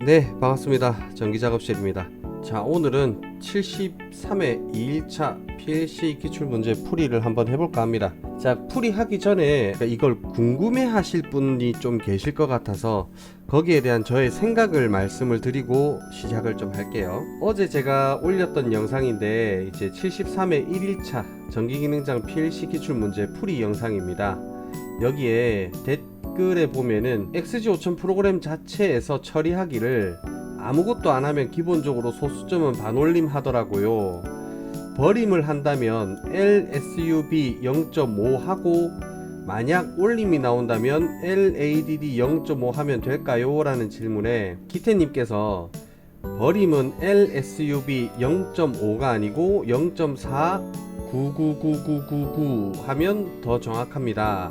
네, 반갑습니다. 전기작업실입니다. 자, 오늘은 73회 2일차 PLC 기출문제 풀이를 한번 해볼까 합니다. 자, 풀이하기 전에 이걸 궁금해 하실 분이 좀 계실 것 같아서 거기에 대한 저의 생각을 말씀을 드리고 시작을 좀 할게요. 어제 제가 올렸던 영상인데 이제 73회 1일차 전기기능장 PLC 기출문제 풀이 영상입니다. 여기에 댓글에 보면은 XG5000 프로그램 자체에서 처리하기를 아무것도 안하면 기본적으로 소수점은 반올림 하더라고요. 버림을 한다면 LSUB 0.5 하고 만약 올림이 나온다면 LADD 0.5 하면 될까요? 라는 질문에 기태님께서 버림은 LSUB 0.5가 아니고 0.4 999999 하면 더 정확합니다.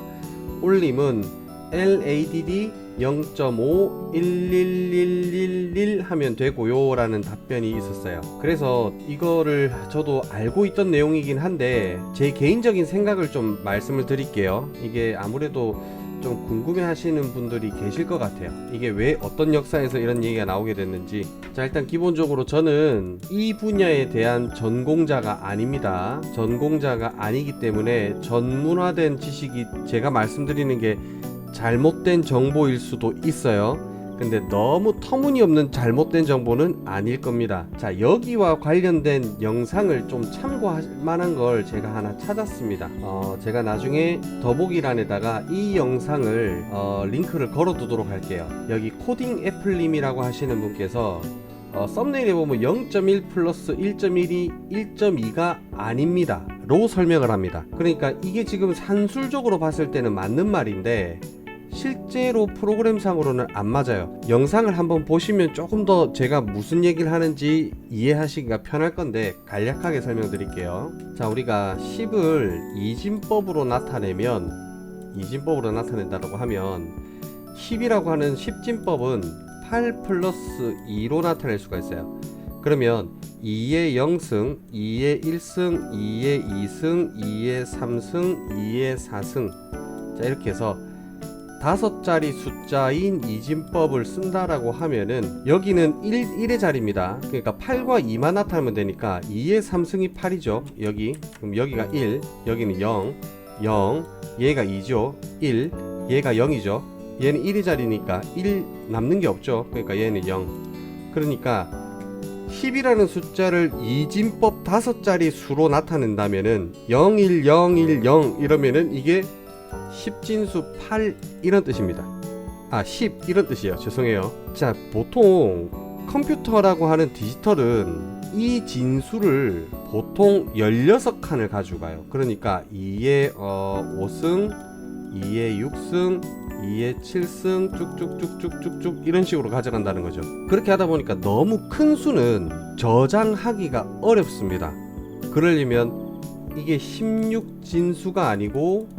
올림은 LADD 0.5 11111 하면 되고요 라는 답변이 있었어요. 그래서 이거를 저도 알고 있던 내용이긴 한데 제 개인적인 생각을 좀 말씀을 드릴게요. 이게 아무래도 좀 궁금해 하시는 분들이 계실 것 같아요. 이게 왜 어떤 역사에서 이런 얘기가 나오게 됐는지. 자, 일단 기본적으로 저는 이 분야에 대한 전공자가 아닙니다. 전공자가 아니기 때문에 전문화된 지식이 제가 말씀드리는 게 잘못된 정보일 수도 있어요. 근데 너무 터무니없는 잘못된 정보는 아닐 겁니다. 자, 여기와 관련된 영상을 좀 참고할 만한 걸 제가 하나 찾았습니다. 제가 나중에 더보기란에다가 이 영상을 링크를 걸어 두도록 할게요. 여기 코딩 애플님이라고 하시는 분께서 썸네일에 보면 0.1 플러스 1.1이 1.2가 아닙니다 로 설명을 합니다. 그러니까 이게 지금 산술적으로 봤을 때는 맞는 말인데 실제로 프로그램상으로는 안 맞아요. 영상을 한번 보시면 조금 더 제가 무슨 얘기를 하는지 이해하시기가 편할 건데 간략하게 설명드릴게요. 자, 우리가 10을 이진법으로 나타낸다고 하면 10이라고 하는 10진법은 8 플러스 2로 나타낼 수가 있어요. 그러면 2의 0승, 2의 1승, 2의 2승, 2의 3승, 2의 4승. 자, 이렇게 해서 5자리 숫자인 이진법을 쓴다라고 하면은 여기는 1의 자리입니다. 그러니까 8과 2만 나타나면 되니까 2의 3승이 8이죠. 그럼 여기가 1, 여기는 0, 0, 얘가 2죠. 1, 얘가 0이죠. 얘는 1의 자리니까 1 남는 게 없죠. 그러니까 얘는 0. 그러니까 10이라는 숫자를 이진법 5자리 수로 나타낸다면은 0, 1, 0, 1, 0 이러면은 이게 10진수 8 이런 뜻입니다. 10 이런 뜻이에요. 죄송해요. 자, 보통 컴퓨터라고 하는 디지털은 이 진수를 보통 16칸을 가지고 가요. 그러니까 2의 5승, 2의 6승, 2의 7승 쭉쭉쭉쭉쭉쭉 이런 식으로 가져간다는 거죠. 그렇게 하다 보니까 너무 큰 수는 저장하기가 어렵습니다. 그러려면 이게 16진수가 아니고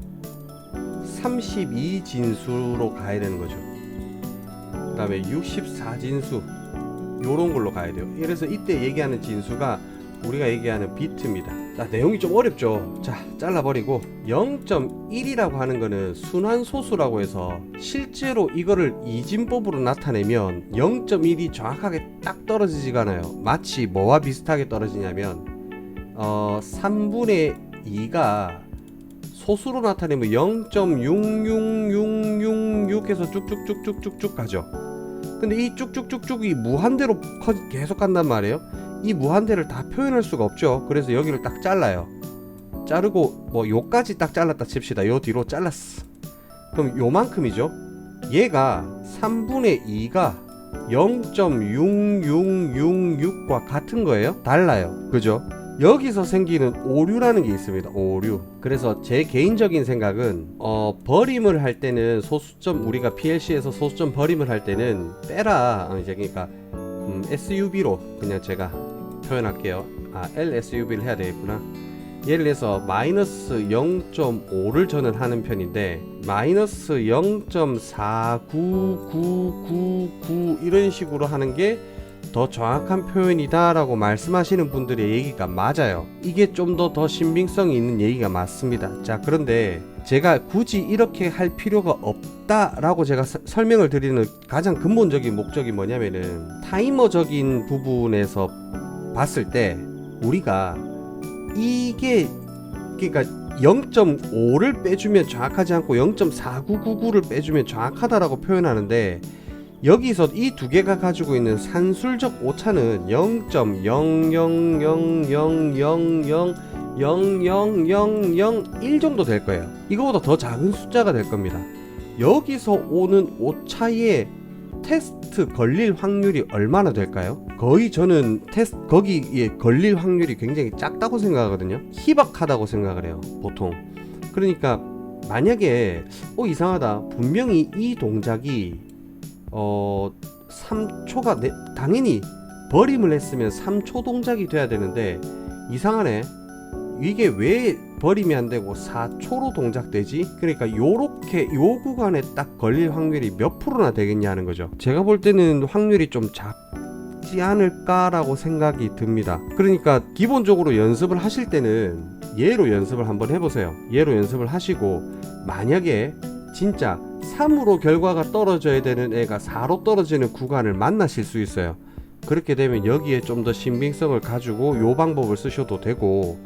32진수로 가야 되는 거죠. 그 다음에 64진수 요런 걸로 가야 돼요. 그래서 이때 얘기하는 진수가 우리가 얘기하는 비트입니다. 자, 내용이 좀 어렵죠. 자, 잘라버리고 0.1이라고 하는 거는 순환소수라고 해서 실제로 이거를 이진법으로 나타내면 0.1이 정확하게 딱 떨어지지가 않아요. 마치 뭐와 비슷하게 떨어지냐면 3분의 2가 소수로 나타내면 0.66666 해서 쭉쭉쭉쭉쭉쭉 가죠. 근데 이 쭉쭉쭉쭉이 무한대로 계속 간단 말이에요. 이 무한대를 다 표현할 수가 없죠. 그래서 여기를 딱 잘라요. 자르고 뭐 요까지 딱 잘랐다 칩시다. 요 뒤로 잘랐어. 그럼 요만큼이죠. 얘가 3분의 2가 0.6666과 같은 거예요? 달라요. 그죠? 여기서 생기는 오류라는 게 있습니다. 오류. 그래서 제 개인적인 생각은 버림을 할 때는 소수점, 우리가 PLC에서 소수점 버림을 할 때는 빼라. 이제 그러니까 SUB로 그냥 제가 표현할게요. LSUB를 해야 되겠구나. 예를 들어서 마이너스 0.5를 저는 하는 편인데 마이너스 0.49999 이런 식으로 하는 게 더 정확한 표현이다 라고 말씀하시는 분들의 얘기가 맞아요. 이게 좀 더 신빙성이 있는 얘기가 맞습니다. 자, 그런데 제가 굳이 이렇게 할 필요가 없다 라고 제가 설명을 드리는 가장 근본적인 목적이 뭐냐면은, 타이머적인 부분에서 봤을 때 우리가 이게 그러니까 0.5를 빼주면 정확하지 않고 0.4999를 빼주면 정확하다라고 표현하는데, 여기서 이 두 개가 가지고 있는 산술적 오차는 0.00000000001 정도 될 거예요. 이거보다 더 작은 숫자가 될 겁니다. 여기서 오는 오차의 테스트 걸릴 확률이 얼마나 될까요? 거의 저는 거기에 걸릴 확률이 굉장히 작다고 생각하거든요. 희박하다고 생각을 해요, 보통. 그러니까 만약에 이상하다, 분명히 이 동작이 3초가 당연히 버림을 했으면 3초 동작이 돼야 되는데, 이상하네, 이게 왜 버림이 안 되고 4초로 동작되지? 그러니까 요렇게 요 구간에 딱 걸릴 확률이 몇 프로나 되겠냐 하는 거죠. 제가 볼 때는 확률이 좀 작지 않을까라고 생각이 듭니다. 그러니까 기본적으로 연습을 하실 때는 얘로 연습을 한번 해보세요. 얘로 연습을 하시고, 만약에 진짜 3으로 결과가 떨어져야 되는 애가 4로 떨어지는 구간을 만나실 수 있어요. 그렇게 되면 여기에 좀 더 신빙성을 가지고 요 방법을 쓰셔도 되고,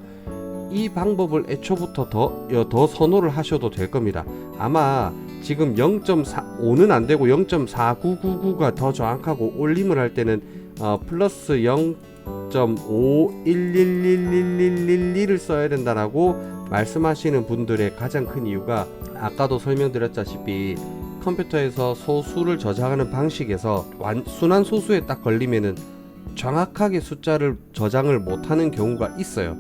이 방법을 애초부터 더 선호를 하셔도 될 겁니다. 아마 지금 0.5는 안 되고 0.4999가 더 정확하고, 올림을 할 때는 플러스 0.51111111을 써야 된다라고 말씀하시는 분들의 가장 큰 이유가, 아까도 설명드렸다시피 컴퓨터에서 소수를 저장하는 방식에서 순환 소수에 딱 걸리면은 정확하게 숫자를 저장을 못하는 경우가 있어요.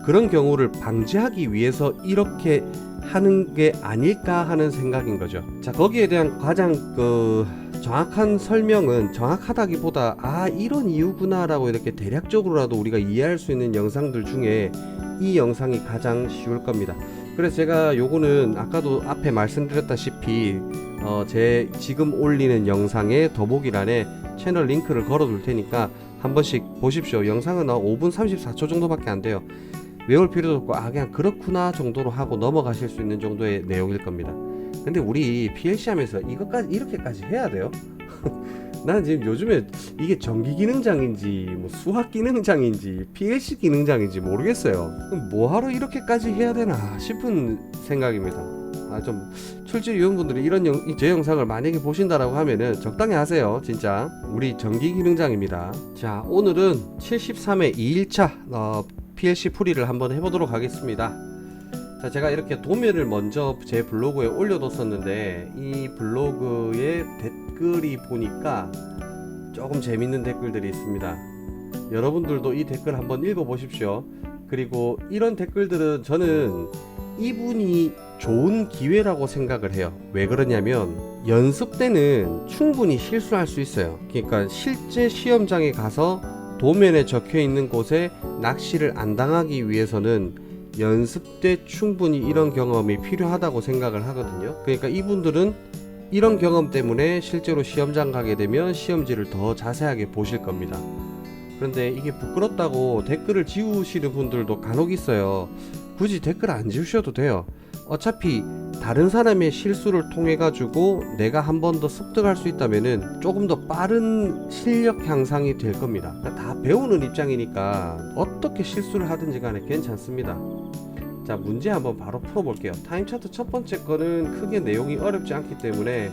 그런 경우를 방지하기 위해서 이렇게 하는 게 아닐까 하는 생각인 거죠. 자, 거기에 대한 가장 정확한 설명은, 정확하다기보다 이런 이유구나 라고 이렇게 대략적으로라도 우리가 이해할 수 있는 영상들 중에 이 영상이 가장 쉬울 겁니다. 그래서 제가 요거는 아까도 앞에 말씀드렸다시피 제 지금 올리는 영상의 더보기란에 채널 링크를 걸어 둘 테니까 한 번씩 보십시오. 영상은 5분 34초 정도밖에 안 돼요. 외울 필요도 없고 그냥 그렇구나 정도로 하고 넘어가실 수 있는 정도의 내용일 겁니다. 근데 우리 PLC 하면서 이렇게까지 해야 돼요? 나는 지금 요즘에 이게 전기 기능장인지 뭐 수학 기능장인지 PLC 기능장인지 모르겠어요. 뭐하러 이렇게까지 해야 되나 싶은 생각입니다. 좀 출제위원분들이 제 영상을 만약에 보신다라고 하면은 적당히 하세요. 진짜 우리 전기 기능장입니다. 자, 오늘은 73회 2일차 PLC 풀이를 한번 해보도록 하겠습니다. 자, 제가 이렇게 도면을 먼저 제 블로그에 올려뒀었는데, 이 블로그에 댓글이 보니까 조금 재밌는 댓글들이 있습니다. 여러분들도 이 댓글 한번 읽어보십시오. 그리고 이런 댓글들은 저는 이분이 좋은 기회라고 생각을 해요. 왜 그러냐면, 연습 때는 충분히 실수할 수 있어요. 그러니까 실제 시험장에 가서 도면에 적혀 있는 곳에 낚시를 안 당하기 위해서는 연습 때 충분히 이런 경험이 필요하다고 생각을 하거든요. 그러니까 이분들은 이런 경험 때문에 실제로 시험장 가게 되면 시험지를 더 자세하게 보실 겁니다. 그런데 이게 부끄럽다고 댓글을 지우시는 분들도 간혹 있어요. 굳이 댓글 안 지우셔도 돼요. 어차피 다른 사람의 실수를 통해 가지고 내가 한 번 더 습득할 수 있다면은 조금 더 빠른 실력 향상이 될 겁니다. 그러니까 다 배우는 입장이니까 어떻게 실수를 하든지 간에 괜찮습니다. 자, 문제 한번 바로 풀어볼게요. 타임차트 첫 번째 거는 크게 내용이 어렵지 않기 때문에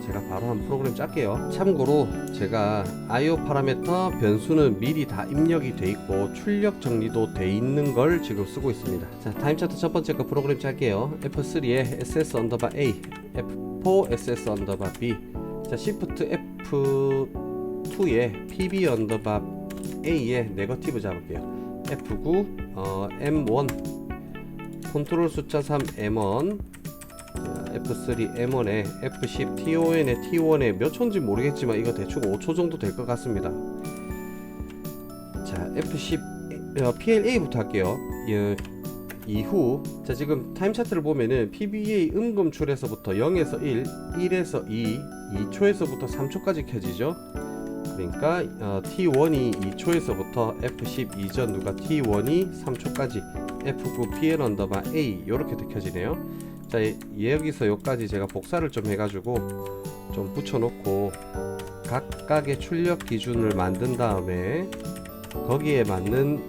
제가 바로 한 프로그램 짤게요. 참고로 제가 IO 파라미터 변수는 미리 다 입력이 돼 있고 출력 정리도 돼 있는 걸 지금 쓰고 있습니다. 자, 타임차트 첫 번째 거 프로그램 짤게요. F3에 ss_a, F4 ss_b, 자, Shift F2에 pb_a에 네거티브 잡을게요. F9 M1 컨트롤 숫자 3 M1, F3 M1에 F10 TON에 T1에 몇 초인지 모르겠지만 이거 대충 5초 정도 될 것 같습니다. 자, F10 PLA부터 할게요. 이후 자, 지금 타임 차트를 보면은 PBA 음검출에서부터 0에서 1, 1에서 2, 2초에서부터 3초까지 켜지죠. 그러니까 T1이 2초에서부터 F10 이전 누가 T1이 3초까지 F9 PL 언더바 A 요렇게 켜지네요. 자, 여기서 여기까지 제가 복사를 좀 해가지고 좀 붙여놓고 각각의 출력 기준을 만든 다음에 거기에 맞는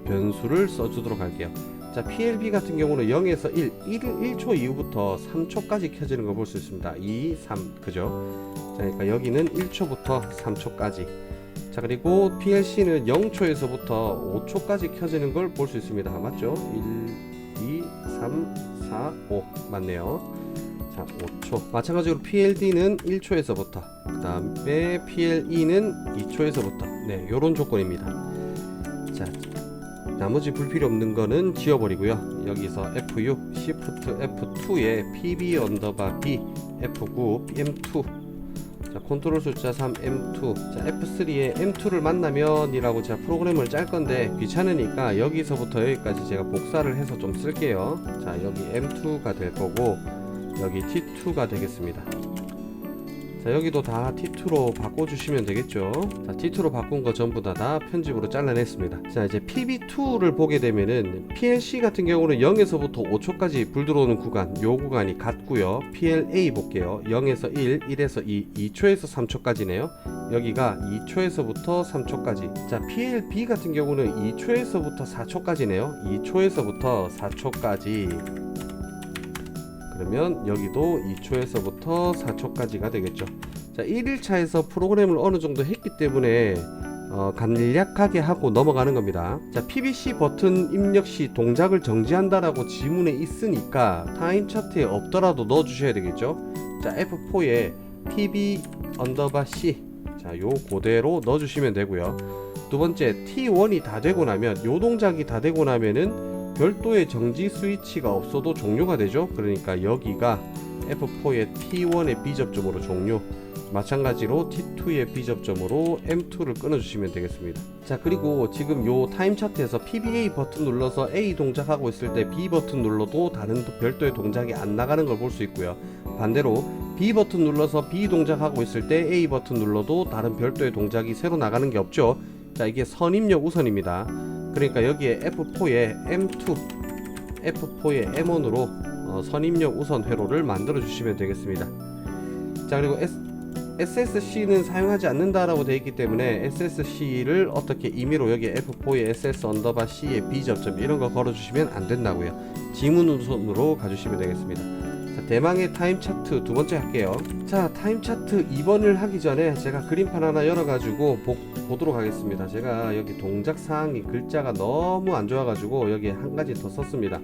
변수를 써주도록 할게요. 자, PLB 같은 경우는 0에서 1초 이후부터 3초까지 켜지는 거 볼 수 있습니다. 2, 3 그죠? 자, 그러니까 여기는 1초부터 3초까지. 자, 그리고 PLC는 0초에서부터 5초까지 켜지는 걸 볼 수 있습니다. 맞죠? 1, 2, 3, 4, 5 맞네요. 자, 5초. 마찬가지로 PLD는 1초에서부터, 그 다음에 PLE는 2초에서부터. 네, 요런 조건입니다. 자, 나머지 불필요 없는 거는 지워버리고요. 여기서 F6, Shift F2에 PB 언더바 B, F9, M2. 자, 컨트롤 숫자 3, M2. 자, F3에 M2를 만나면 이라고 제가 프로그램을 짤 건데 귀찮으니까 여기서부터 여기까지 제가 복사를 해서 좀 쓸게요. 자, 여기 M2가 될 거고 여기 T2가 되겠습니다. 자, 여기도 다 T2로 바꿔주시면 되겠죠. 자, T2로 바꾼 거 전부 다 편집으로 잘라냈습니다. 자, 이제 PB2를 보게 되면은 PLC 같은 경우는 0에서부터 5초까지 불 들어오는 구간, 요 구간이 같고요. PLA 볼게요. 0에서 1, 1에서 2, 2초에서 3초까지네요. 여기가 2초에서부터 3초까지. 자, PLB 같은 경우는 2초에서부터 4초까지네요. 2초에서부터 4초까지. 그러면 여기도 2초에서부터 4초까지가 되겠죠. 자, 1일차에서 프로그램을 어느 정도 했기 때문에 간략하게 하고 넘어가는 겁니다. 자, PBC 버튼 입력 시 동작을 정지한다라고 지문에 있으니까 타임 차트에 없더라도 넣어 주셔야 되겠죠. 자, F4에 PB 언더바 C, 자, 요 그대로 넣어 주시면 되고요. 두 번째, T1이 다 되고 나면, 요 동작이 다 되고 나면은 별도의 정지 스위치가 없어도 종료가 되죠. 그러니까 여기가 F4의 T1의 B접점으로 종료, 마찬가지로 T2의 B접점으로 M2를 끊어주시면 되겠습니다. 자, 그리고 지금 요 타임 차트에서 PBA 버튼 눌러서 A 동작하고 있을 때 B 버튼 눌러도 다른 별도의 동작이 안 나가는 걸 볼 수 있고요. 반대로 B 버튼 눌러서 B 동작하고 있을 때 A 버튼 눌러도 다른 별도의 동작이 새로 나가는 게 없죠. 자, 이게 선입력 우선입니다. 그러니까 여기에 F4에 M2, F4에 M1으로 선입력 우선 회로를 만들어 주시면 되겠습니다. 자, 그리고 SSC는 사용하지 않는다라고 되어 있기 때문에 SSC를 어떻게 임의로 여기 F4에 SS 언더바 C의 B접점 이런 거 걸어 주시면 안 된다고요. 지문 우선으로 가주시면 되겠습니다. 자, 대망의 타임 차트 두 번째 할게요. 자, 타임 차트 2번을 하기 전에 제가 그림판 하나 열어 가지고 보도록 하겠습니다. 제가 여기 동작 사항이 글자가 너무 안 좋아 가지고 여기 한 가지 더 썼습니다.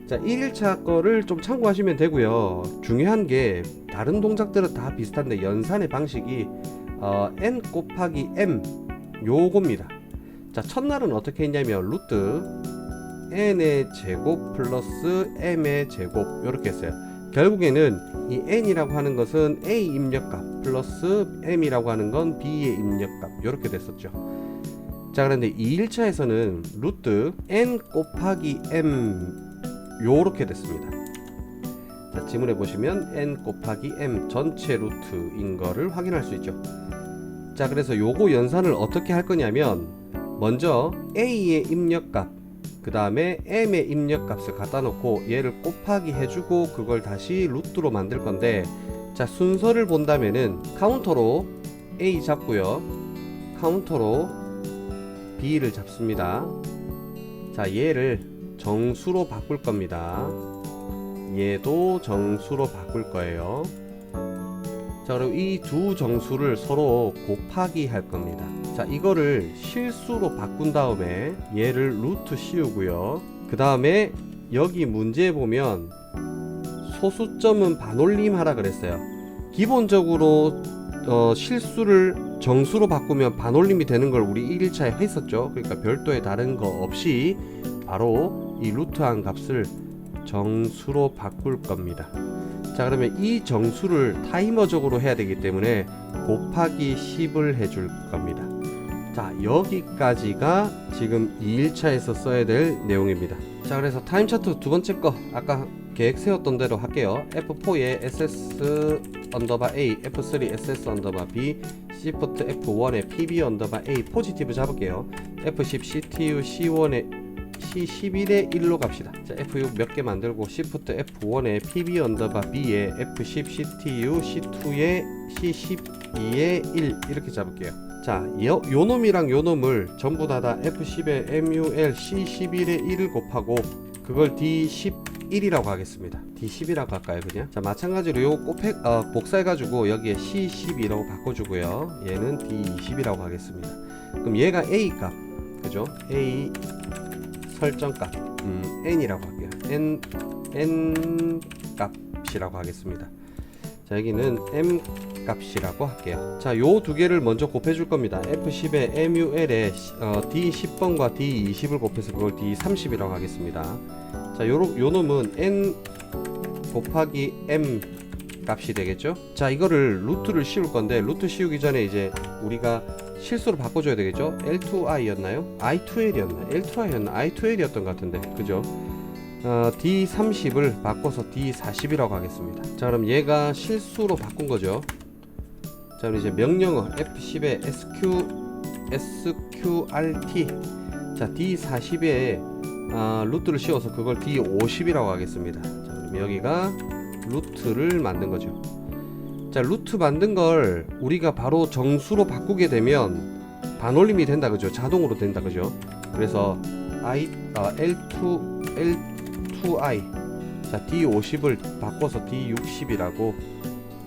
자, 1일차 거를 좀 참고하시면 되고요. 중요한 게 다른 동작들은 다 비슷한데 연산의 방식이 n 곱하기 m 요겁니다. 자, 첫날은 어떻게 했냐면 루트 n의 제곱 플러스 m의 제곱 요렇게 했어요. 결국에는 이 n이라고 하는 것은 a 입력값 플러스 m이라고 하는 건 b의 입력값 요렇게 됐었죠. 자, 그런데 2일차에서는 루트 n 곱하기 m 요렇게 됐습니다. 자, 지문에 보시면 n 곱하기 m 전체 루트인 거를 확인할 수 있죠. 자, 그래서 요거 연산을 어떻게 할 거냐면 먼저 a의 입력값 그 다음에 m의 입력값을 갖다 놓고 얘를 곱하기 해주고 그걸 다시 루트로 만들 건데, 자, 순서를 본다면은 카운터로 a 잡고요, 카운터로 b를 잡습니다. 자, 얘를 정수로 바꿀 겁니다. 얘도 정수로 바꿀 거예요. 자, 그리고 이 두 정수를 서로 곱하기 할 겁니다. 자, 이거를 실수로 바꾼 다음에 얘를 루트 씌우고요. 그 다음에 여기 문제에 보면 소수점은 반올림 하라 그랬어요. 기본적으로 실수를 정수로 바꾸면 반올림이 되는 걸 우리 1일차에 했었죠. 그러니까 별도의 다른 거 없이 바로 이 루트한 값을 정수로 바꿀 겁니다. 자, 그러면 이 정수를 타이머적으로 해야 되기 때문에 곱하기 10을 해줄 겁니다. 자, 여기까지가 지금 2일차에서 써야 될 내용입니다. 자, 그래서 타임 차트 두 번째 거 아까 계획 세웠던 대로 할게요. F4에 SS 언더바 A, F3 SS 언더바 B, Shift F1에 PB 언더바 A 포지티브 잡을게요. F10 CTU C1에 C11에 1로 갑시다. 자, F6 몇 개 만들고 Shift F1에 PB 언더바 B에 F10 CTU C2에 C12에 1 이렇게 잡을게요. 자, 요 놈이랑 요 놈을 전부 다 F10에 MUL C11에 1을 곱하고 그걸 D11이라고 하겠습니다. D10이라고 할까요, 그냥? 자, 마찬가지로 요 복사해가지고 여기에 C12라고 바꿔주고요. 얘는 D20이라고 하겠습니다. 그럼 얘가 A 값, 그죠? A 설정값, N이라고 할게요. N 값이라고 하겠습니다. 자, 여기는 M 값이라고 할게요. 자, 요 두 개를 먼저 곱해줄 겁니다. F10에 MUL에 D10번과 D20을 곱해서 그걸 D30이라고 하겠습니다. 자, 요 놈은 N 곱하기 M 값이 되겠죠. 자, 이거를 루트를 씌울 건데 루트 씌우기 전에 이제 우리가 실수로 바꿔줘야 되겠죠. L2I였나요? I2L이었나? L2I였나? I2L이었던 것 같은데, 그죠? D30을 바꿔서 D40이라고 하겠습니다. 자, 그럼 얘가 실수로 바꾼 거죠. 자, 그럼 이제 명령어 F10에 SQRT, 자, D40에 루트를 씌워서 그걸 D50이라고 하겠습니다. 자, 그럼 여기가 루트를 만든 거죠. 자, 루트 만든 걸 우리가 바로 정수로 바꾸게 되면 반올림이 된다, 그죠? 자동으로 된다, 그죠? 그래서 L2I, 자, D50을 바꿔서 D60이라고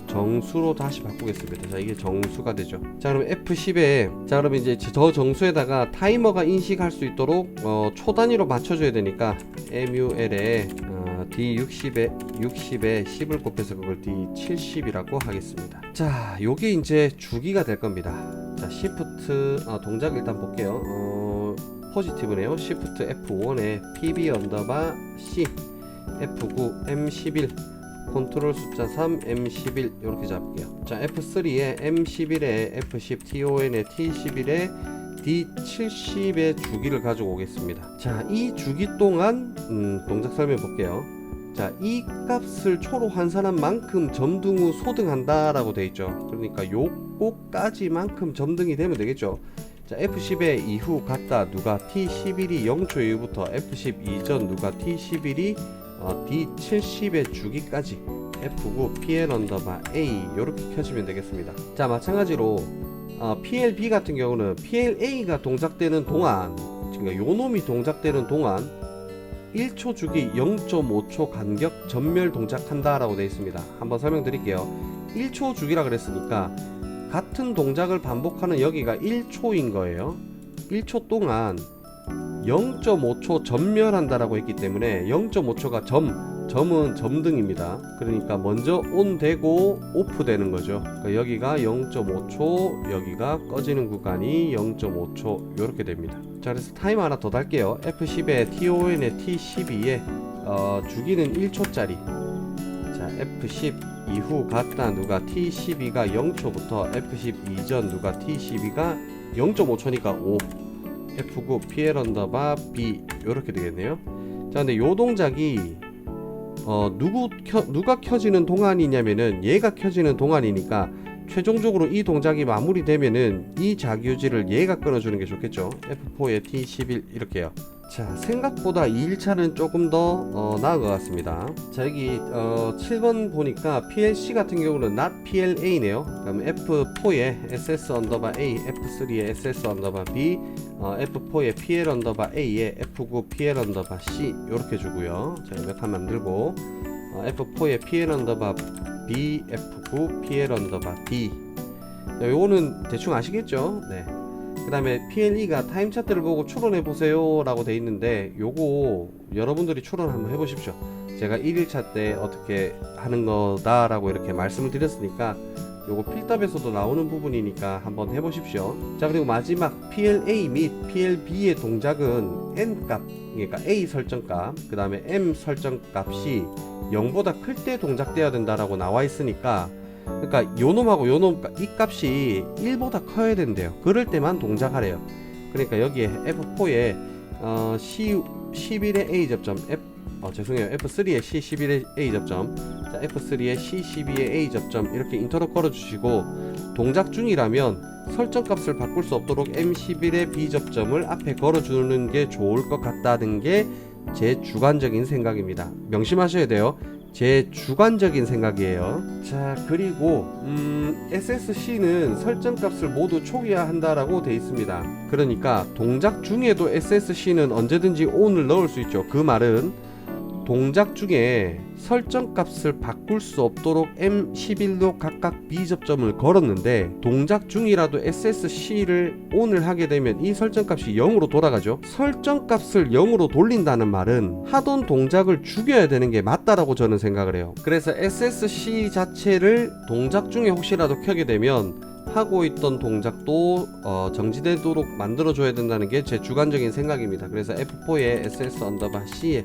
정수로 다시 바꾸겠습니다. 자, 이게 정수가 되죠. 자, 그럼 F10에, 자, 그럼 이제 저 정수에다가 타이머가 인식할 수 있도록 초 단위로 맞춰줘야 되니까 MUL에 D60에 10을 곱해서 그걸 D70이라고 하겠습니다. 자, 요게 이제 주기가 될 겁니다. 자, Shift 동작 일단 볼게요. 포지티브네요. Shift F1에 PB 언더바 C, F9 M11, 컨트롤 숫자 3 M11 이렇게 잡을게요. 자, F3에 M11에 F10 TON에 T11에 D70의 주기를 가지고 오겠습니다. 자, 이 주기 동안 동작 설명 볼게요. 자, 이 값을 초로 환산한 만큼 점등 후 소등한다 라고 되어 있죠. 그러니까 요거까지만큼 점등이 되면 되겠죠. 자, F10에 이후 같다 누가 T11이 0초 이후부터 F10 이전 누가 T11이 D70의 주기까지 F9 PL 언더바 A 이렇게 켜지면 되겠습니다. 자, 마찬가지로 PLB 같은 경우는 PLA가 동작되는 동안, 그러니까 요놈이 동작되는 동안 1초 주기 0.5초 간격 전멸 동작한다 라고 되어 있습니다. 한번 설명드릴게요. 1초 주기라 그랬으니까 같은 동작을 반복하는 여기가 1초인 거예요. 1초 동안 0.5초 전멸한다라고 했기 때문에 0.5초가 점은 점등입니다. 그러니까 먼저 온 되고 오프 되는 거죠. 그러니까 여기가 0.5초, 여기가 꺼지는 구간이 0.5초 이렇게 됩니다. 자, 그래서 타이머 하나 더 달게요. F10에 TON에 T12에 주기는 1초짜리. 자, F10 이후 갔다 누가 T12가 0초부터 F10 이전 누가 T12가 0.5초니까 5, F9 PL 언더바 B 이렇게 되겠네요. 자, 근데 요 동작이 누가 켜지는 동안이냐면은 얘가 켜지는 동안이니까 최종적으로 이 동작이 마무리되면은 이 자기유지를 얘가 끊어주는 게 좋겠죠. F4에 T11 이렇게요. 자, 생각보다 2일차는 조금 더 나은 것 같습니다. 자, 여기 7번 보니까 PLC 같은 경우는 not PLA네요. 그럼 F4에 SS 언더바 A, F3에 SS 언더바 B, F4에 PL 언더바 A에 F9 PL 언더바 C 이렇게 주고요. 자, 몇 칸 만들고 F4에 PL 언더바 B, F9 PL 언더바 D. 요거는 대충 아시겠죠? 네. 그 다음에 PLE가 타임 차트를 보고 추론해 보세요 라고 돼 있는데 요거 여러분들이 추론 한번 해보십시오. 제가 1일차 때 어떻게 하는 거다 라고 이렇게 말씀을 드렸으니까 요거 필답에서도 나오는 부분이니까 한번 해보십시오. 자, 그리고 마지막 PLA 및 PLB의 동작은 N값, 그러니까 A 설정값, 그 다음에 M 설정값이 0보다 클 때 동작돼야 된다라고 나와 있으니까, 그러니까 요놈하고 요놈 이 값이 1보다 커야 된대요. 그럴 때만 동작하래요. 그러니까 여기에 F4에 C11의 A 접점 죄송해요. F3에 C11의 A 접점. 자, F3에 C12의 A 접점 이렇게 인터럽 걸어주시고, 동작 중이라면 설정 값을 바꿀 수 없도록 M11의 B 접점을 앞에 걸어주는 게 좋을 것 같다는 게 제 주관적인 생각입니다. 명심하셔야 돼요. 제 주관적인 생각이에요. 자, 그리고 SSC는 설정 값을 모두 초기화한다라고 되어 있습니다. 그러니까 동작 중에도 SSC는 언제든지 ON을 넣을 수 있죠. 그 말은 동작 중에 설정 값을 바꿀 수 없도록 M11로 각각 B 접점을 걸었는데, 동작 중이라도 SSC를 ON을 하게 되면 이 설정 값이 0으로 돌아가죠. 설정 값을 0으로 돌린다는 말은 하던 동작을 죽여야 되는 게 맞다라고 저는 생각을 해요. 그래서 SSC 자체를 동작 중에 혹시라도 켜게 되면 하고 있던 동작도 정지되도록 만들어 줘야 된다는 게 제 주관적인 생각입니다. 그래서 F4에 SS_C에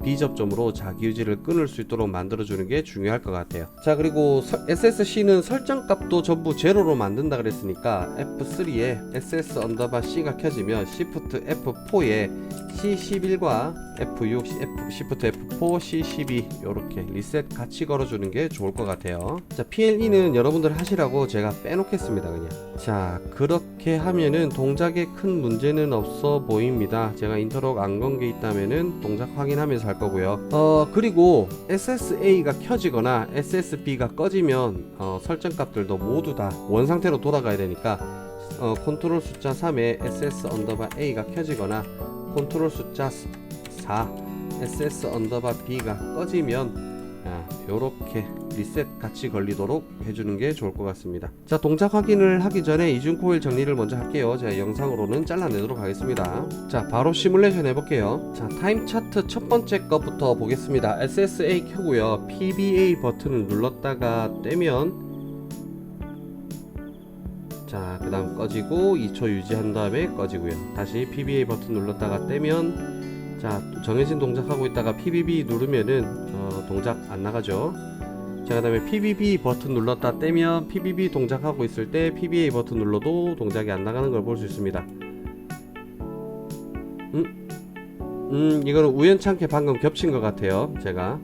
B 접점으로 자기유지를 끊을 수 있도록 만들어주는 게 중요할 것 같아요. 자, 그리고 SSC는 설정 값도 전부 제로로 만든다 그랬으니까 F3에 SS_C가 켜지면 Shift F4에 C11과 F6, Shift F4, C12 요렇게 리셋 같이 걸어주는 게 좋을 것 같아요. 자, PLE는 여러분들 하시라고 제가 빼놓겠습니다. 그냥. 자, 그렇게 하면은 동작에 큰 문제는 없어 보입니다. 제가 인터럭 안 건 게 있다면은 동작 확인하면서 할 거고요. 그리고 SSA가 켜지거나 SSB가 꺼지면 설정 값들도 모두 다 원상태로 돌아가야 되니까 컨트롤 숫자 3에 SS_A가 켜지거나 컨트롤 숫자 4 SS_B가 꺼지면 요렇게 리셋 같이 걸리도록 해주는 게 좋을 것 같습니다. 자, 동작 확인을 하기 전에 이중 코일 정리를 먼저 할게요. 제가 영상으로는 잘라내도록 하겠습니다. 자, 바로 시뮬레이션 해볼게요. 자, 타임 차트 첫 번째 것부터 보겠습니다. SSA 켜고요. PBA 버튼을 눌렀다가 떼면, 자, 그 다음 꺼지고 2초 유지한 다음에 꺼지고요. 다시 PBA 버튼 눌렀다가 떼면, 자, 정해진 동작하고 있다가 PBB 누르면은 동작 안 나가죠. 자, 그 다음에 PBB 버튼 눌렀다 떼면 PBB 동작하고 있을 때 PBA 버튼 눌러도 동작이 안 나가는 걸 볼 수 있습니다. 이거는 우연찮게 방금 겹친 것 같아요. 제가.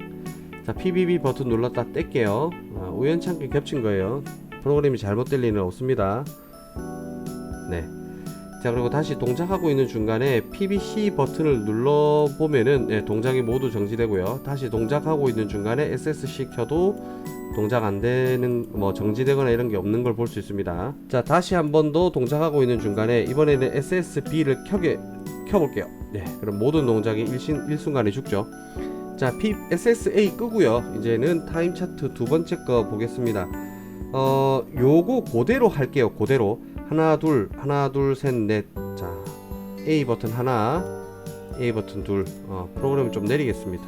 자, PBB 버튼 눌렀다 뗄게요. 우연찮게 겹친 거예요. 프로그램이 잘못될 리는 없습니다. 네. 자, 그리고 다시 동작하고 있는 중간에 PBC 버튼을 눌러보면은 동작이 모두 정지되고요. 다시 동작하고 있는 중간에 SSC 켜도 동작 안되는, 정지되거나 이런 게 없는 걸 볼 수 있습니다. 자, 다시 한 번 더 동작하고 있는 중간에 이번에는 SSB를 켜볼게요. 네, 그럼 모든 동작이 일순간에 죽죠. 자, SSA 끄고요. 이제는 타임 차트 두 번째 거 보겠습니다. 요거 그대로 할게요. 그대로 하나 둘 셋 넷. 자, A 버튼 하나, A 버튼 둘. 프로그램을 좀 내리겠습니다.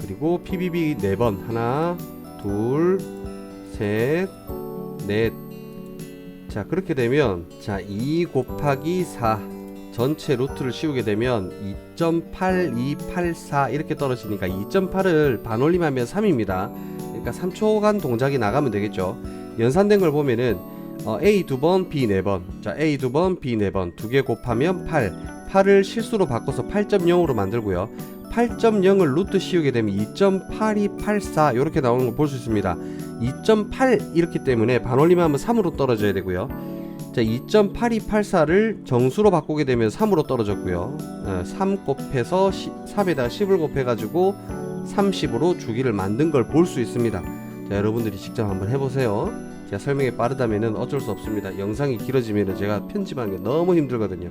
그리고 PBB 4번 하나 둘 셋 넷. 자, 그렇게 되면, 자, 2 곱하기 4 전체 루트를 씌우게 되면 2.8284 이렇게 떨어지니까 2.8을 반올림하면 3입니다. 그러니까 3초간 동작이 나가면 되겠죠. 연산된 걸 보면은 A 2번, B 4번. 자, A 2번, B 4번. 두 개 곱하면 8을 실수로 바꿔서 8.0으로 만들고요. 8.0을 루트 씌우게 되면 2.8284 이렇게 나오는 걸 볼 수 있습니다. 2.8 이렇기 때문에 반올림하면 3으로 떨어져야 되고요. 자, 2.8284를 정수로 바꾸게 되면 3으로 떨어졌고요. 3 곱해서 3에다가 10을 곱해가지고 30으로 주기를 만든 걸 볼 수 있습니다. 자, 여러분들이 직접 한번 해보세요. 제가 설명이 빠르다면은 어쩔 수 없습니다. 영상이 길어지면은 제가 편집하는 게 너무 힘들거든요.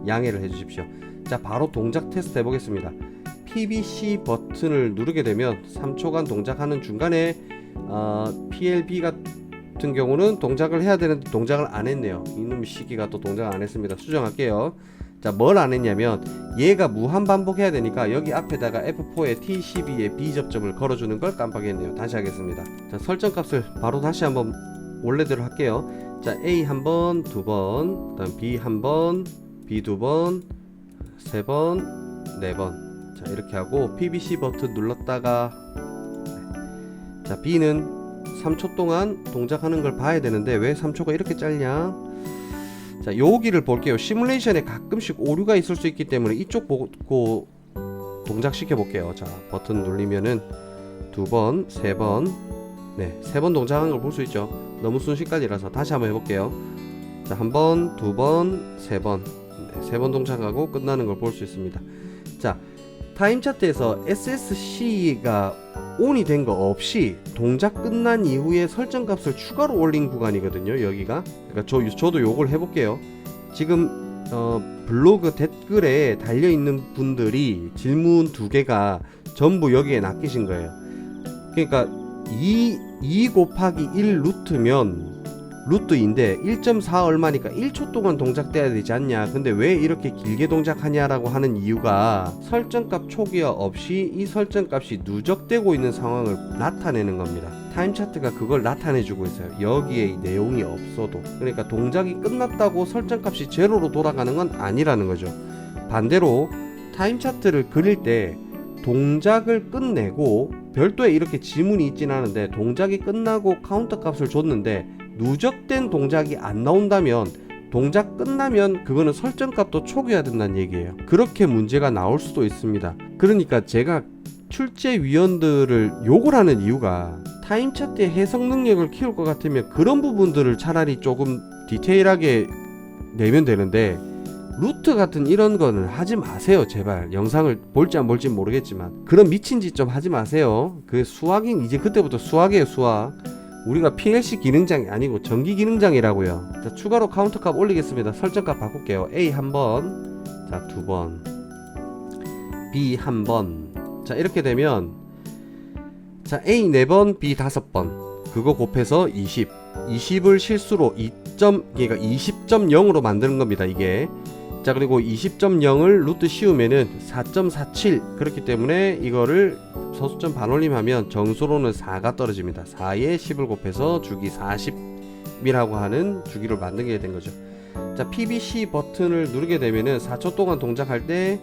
양해를 해주십시오. 자, 바로 동작 테스트 해보겠습니다. PBC 버튼을 누르게 되면 3초간 동작하는 중간에 PLB 같은 경우는 동작을 해야 되는데 동작을 안 했네요. 이놈의 시기가 또 동작을 안 했습니다. 수정할게요. 자, 뭘 안 했냐면 얘가 무한 반복해야 되니까 여기 앞에다가 F4에 T12에 B 접점을 걸어주는 걸 깜빡했네요. 다시 하겠습니다. 자, 설정 값을 바로 다시 한번 원래대로 할게요. 자, A 한번, 두번, 그 다음 B 한번, B 두번, 세번, 네번. 자, 이렇게 하고 PBC 버튼 눌렀다가, 자, B는 3초 동안 동작하는 걸 봐야 되는데 왜 3초가 이렇게 짧냐? 자, 여기를 볼게요. 시뮬레이션에 가끔씩 오류가 있을 수 있기 때문에 이쪽 보고 동작 시켜 볼게요. 자, 버튼 누르면은 2번, 3번, 네, 3번 동작한 걸 볼 수 있죠. 너무 순식간이라서 다시 한번 해볼게요. 자, 1번, 2번, 3번, 네, 3번 동작하고 끝나는 걸 볼 수 있습니다. 자, 타임 차트에서 SSC가 온이 된 거 없이 동작 끝난 이후에 설정 값을 추가로 올린 구간이거든요. 여기가. 그러니까 저도 요걸 해볼게요. 지금 블로그 댓글에 달려있는 분들이 질문 2개가 전부 여기에 낚이신 거예요. 그러니까 2 곱하기 1 루트면 루트인데 1.4 얼마니까 1초 동안 동작돼야 되지 않냐, 근데 왜 이렇게 길게 동작하냐라고 하는 이유가 설정값 초기화 없이 이 설정값이 누적되고 있는 상황을 나타내는 겁니다. 타임 차트가 그걸 나타내 주고 있어요. 여기에 내용이 없어도. 그러니까 동작이 끝났다고 설정값이 제로로 돌아가는 건 아니라는 거죠. 반대로 타임 차트를 그릴 때 동작을 끝내고 별도의 이렇게 지문이 있진 않은데 동작이 끝나고 카운터 값을 줬는데 누적된 동작이 안 나온다면 동작 끝나면 그거는 설정값도 초기화 된다는 얘기예요. 그렇게 문제가 나올 수도 있습니다. 그러니까 제가 출제위원들을 욕을 하는 이유가 타임 차트의 해석 능력을 키울 것 같으면 그런 부분들을 차라리 조금 디테일하게 내면 되는데 루트 같은 이런 거는 하지 마세요. 제발. 영상을 볼지 안 볼지 모르겠지만 그런 미친 짓 좀 하지 마세요. 그 수학인 이제 그때부터 수학이에요. 수학. 우리가 PLC 기능장이 아니고 전기 기능장이라고요. 자, 추가로 카운터 값 올리겠습니다. 설정값 바꿀게요. A 한번, 자 2번, B 한번. 자, 이렇게 되면 자, A 4번, B 5번. 그거 곱해서 20. 20을 실수로 2.그러니까 20.0으로 만드는 겁니다. 이게. 자, 그리고 20.0을 루트 씌우면은 4.47. 그렇기 때문에 이거를 소수점 반올림하면 정수로는 4가 떨어집니다. 4에 10을 곱해서 주기 40이라고 하는 주기를 만들게 된 거죠. 자, PBC 버튼을 누르게 되면은 4초 동안 동작할 때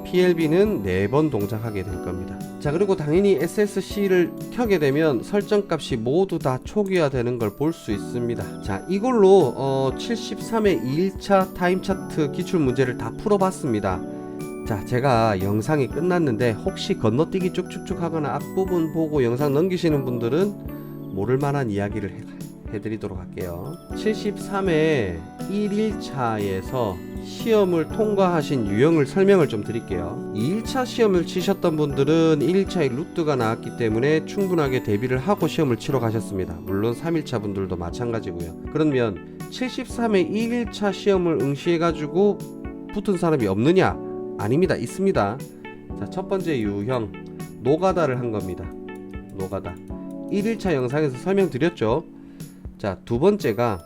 PLB는 4번 동작하게 될 겁니다. 자, 그리고 당연히 SSC를 켜게 되면 설정값이 모두 다 초기화 되는 걸 볼 수 있습니다. 자, 이걸로 73회 2일차 타임 차트 기출 문제를 다 풀어봤습니다. 자, 제가 영상이 끝났는데 혹시 건너뛰기 쭉쭉쭉 하거나 앞부분 보고 영상 넘기시는 분들은 모를 만한 이야기를 해드리도록 할게요. 73회 1일차에서 시험을 통과하신 유형을 설명을 좀 드릴게요. 2일차 시험을 치셨던 분들은 1일차에 루트가 나왔기 때문에 충분하게 대비를 하고 시험을 치러 가셨습니다. 물론 3일차 분들도 마찬가지고요. 그러면 73회 1일차 시험을 응시해가지고 붙은 사람이 없느냐? 아닙니다. 있습니다. 자, 첫 번째 유형 노가다를 한 겁니다. 노가다 1일차 영상에서 설명드렸죠. 자, 두 번째가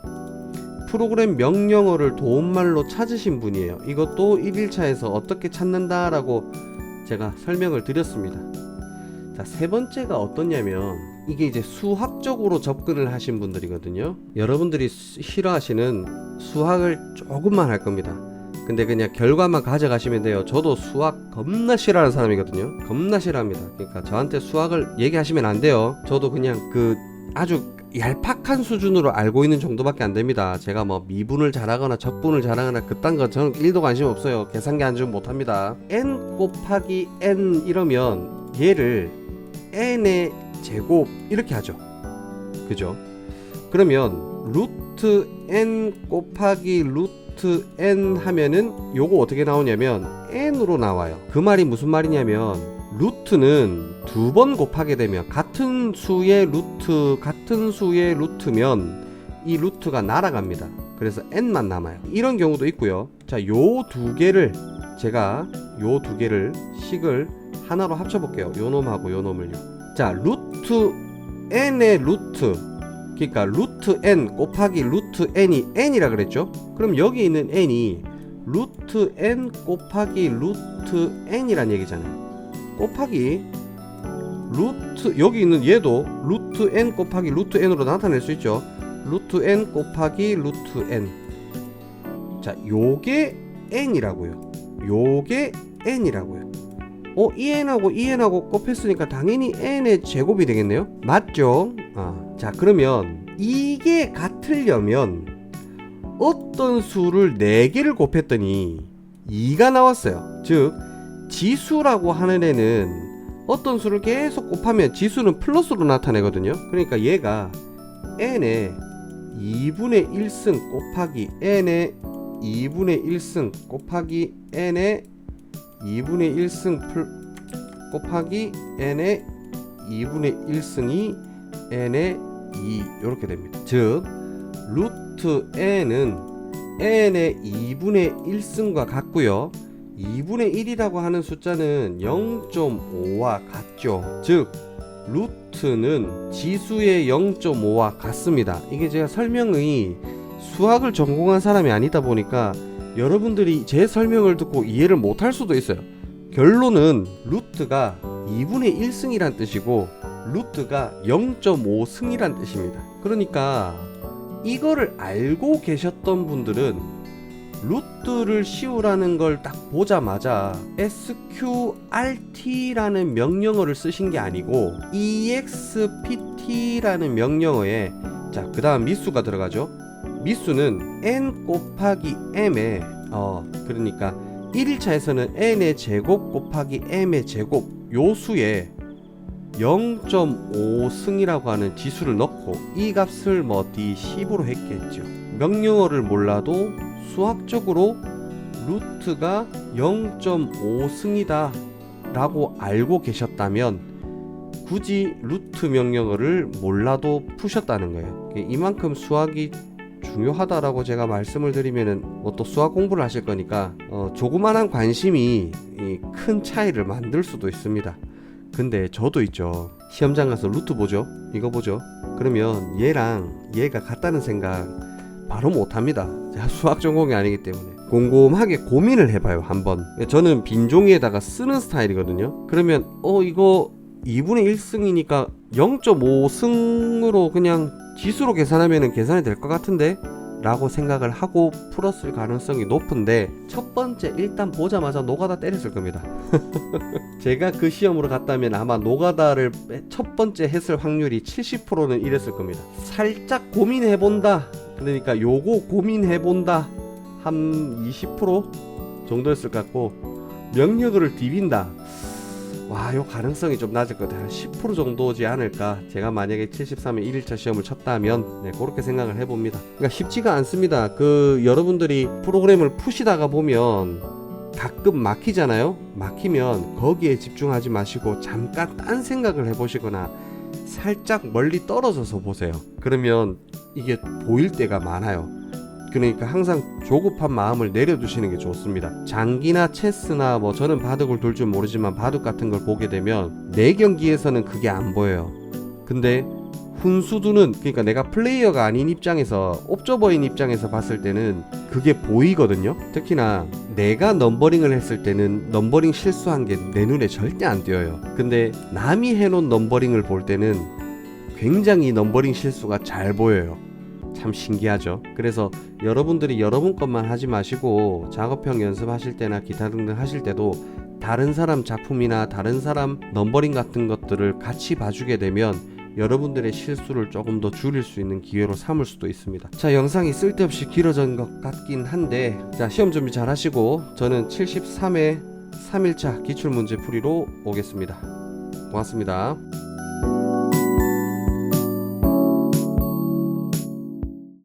프로그램 명령어를 도움말로 찾으신 분이에요. 이것도 1일차에서 어떻게 찾는다라고 제가 설명을 드렸습니다. 자, 세 번째가 어떠냐면 이게 이제 수학적으로 접근을 하신 분들이거든요. 여러분들이 싫어하시는 수학을 조금만 할 겁니다. 근데 그냥 결과만 가져가시면 돼요. 저도 수학 겁나 싫어하는 사람이거든요. 겁나 싫어합니다. 그러니까 저한테 수학을 얘기하시면 안 돼요. 저도 그냥 그 아주 얄팍한 수준으로 알고 있는 정도밖에 안 됩니다. 제가 뭐 미분을 잘하거나 적분을 잘하거나 그딴 거 저는 1도 관심 없어요. 계산기 안 주면 못합니다. n 곱하기 n 이러면 얘를 n의 제곱 이렇게 하죠. 그죠? 그러면 루트 n 곱하기 루트 n 하면은 요거 어떻게 나오냐면 n으로 나와요. 그 말이 무슨 말이냐면 루트는 두 번 곱하게 되면 같은 수의 루트면 이 루트가 날아갑니다. 그래서 n만 남아요. 이런 경우도 있고요. 자, 요 두 개를 제가 요 두 개를 식을 하나로 합쳐 볼게요. 요 놈하고 요 놈을요. 자, 루트 n의 루트, 그러니까 루트 n 곱하기 루트 n이 n이라 그랬죠. 그럼 여기 있는 n이 루트 n 곱하기 루트 n이란 얘기잖아요. 곱하기 루트, 여기 있는 얘도 루트 n 곱하기 루트 n으로 나타낼 수 있죠. 루트 n 곱하기 루트 n. 자, 요게 n이라고요. 요게 n이라고요. 이 n하고 이 n하고 곱했으니까 당연히 n의 제곱이 되겠네요. 맞죠? 자, 그러면 이게 같으려면 어떤 수를 4개를 곱했더니 2가 나왔어요. 즉 지수라고 하는 애는 어떤 수를 계속 곱하면 지수는 플러스로 나타내거든요. 그러니까 얘가 n의 2분의 1승 곱하기 n의 2분의 1승 곱하기 n의 2분의 1승 곱하기 n의 2분의 1승이 n의 2 이렇게 됩니다. 즉 루트 n은 n의 2분의 1승과 같고요. 2분의 1이라고 하는 숫자는 0.5와 같죠. 즉 루트는 지수의 0.5와 같습니다. 이게 제가 설명이 수학을 전공한 사람이 아니다 보니까 여러분들이 제 설명을 듣고 이해를 못할 수도 있어요. 결론은 루트가 2분의 1승이란 뜻이고 루트가 0.5승이란 뜻입니다. 그러니까 이거를 알고 계셨던 분들은 루트를 씌우라는 걸 딱 보자마자 sqrt라는 명령어를 쓰신 게 아니고 expt라는 명령어에 자, 그 다음 미수가 들어가죠. 미수는 n 곱하기 m에 그러니까 1일차에서는 n의 제곱 곱하기 m의 제곱 요 수에 0.5승이라고 하는 지수를 넣고 이 값을 뭐 d10으로 했겠죠. 명령어를 몰라도 수학적으로 루트가 0.5승이다 라고 알고 계셨다면 굳이 루트 명령어를 몰라도 푸셨다는 거예요. 이만큼 수학이 중요하다라고 제가 말씀을 드리면은 뭐 또 수학 공부를 하실 거니까 조그만한 관심이 큰 차이를 만들 수도 있습니다. 근데 저도 있죠. 시험장 가서 루트 보죠. 이거 보죠. 그러면 얘랑 얘가 같다는 생각 바로 못합니다. 제가 수학 전공이 아니기 때문에 곰곰하게 고민을 해봐요. 한번. 저는 빈 종이에다가 쓰는 스타일이거든요. 그러면 이거 2분의 1승이니까 0.5승으로 그냥 지수로 계산하면 계산이 될 것 같은데 라고 생각을 하고 풀었을 가능성이 높은데 첫 번째 일단 보자마자 노가다 때렸을 겁니다. 제가 그 시험으로 갔다면 아마 노가다를 첫 번째 했을 확률이 70%는 이랬을 겁니다. 살짝 고민해본다. 그러니까 요거 고민해본다 한 20% 정도였을 것 같고 명령어를 디빈다. 와, 요 가능성이 좀 낮을 것 같아요. 한 10% 정도지 않을까. 제가 만약에 73회 1일차 시험을 쳤다면 그렇게 생각을 해봅니다. 그러니까 쉽지가 않습니다. 여러분들이 프로그램을 푸시다가 보면 가끔 막히잖아요. 막히면 거기에 집중하지 마시고 잠깐 딴 생각을 해보시거나 살짝 멀리 떨어져서 보세요. 그러면 이게 보일 때가 많아요. 그러니까 항상 조급한 마음을 내려두시는 게 좋습니다. 장기나 체스나 뭐 저는 바둑을 둘 줄 모르지만 바둑 같은 걸 보게 되면 내 경기에서는 그게 안 보여요. 근데 훈수두는 그러니까 내가 플레이어가 아닌 입장에서 옵저버인 입장에서 봤을 때는 그게 보이거든요. 특히나 내가 넘버링을 했을 때는 넘버링 실수한 게 내 눈에 절대 안 띄어요. 근데 남이 해놓은 넘버링을 볼 때는 굉장히 넘버링 실수가 잘 보여요. 참 신기하죠. 그래서 여러분들이 여러분 것만 하지 마시고 작업형 연습하실 때나 기타 등등 하실 때도 다른 사람 작품이나 다른 사람 넘버링 같은 것들을 같이 봐주게 되면 여러분들의 실수를 조금 더 줄일 수 있는 기회로 삼을 수도 있습니다. 자, 영상이 쓸데없이 길어진 것 같긴 한데 자, 시험 준비 잘 하시고 저는 73회 3일차 기출문제 풀이로 오겠습니다. 고맙습니다.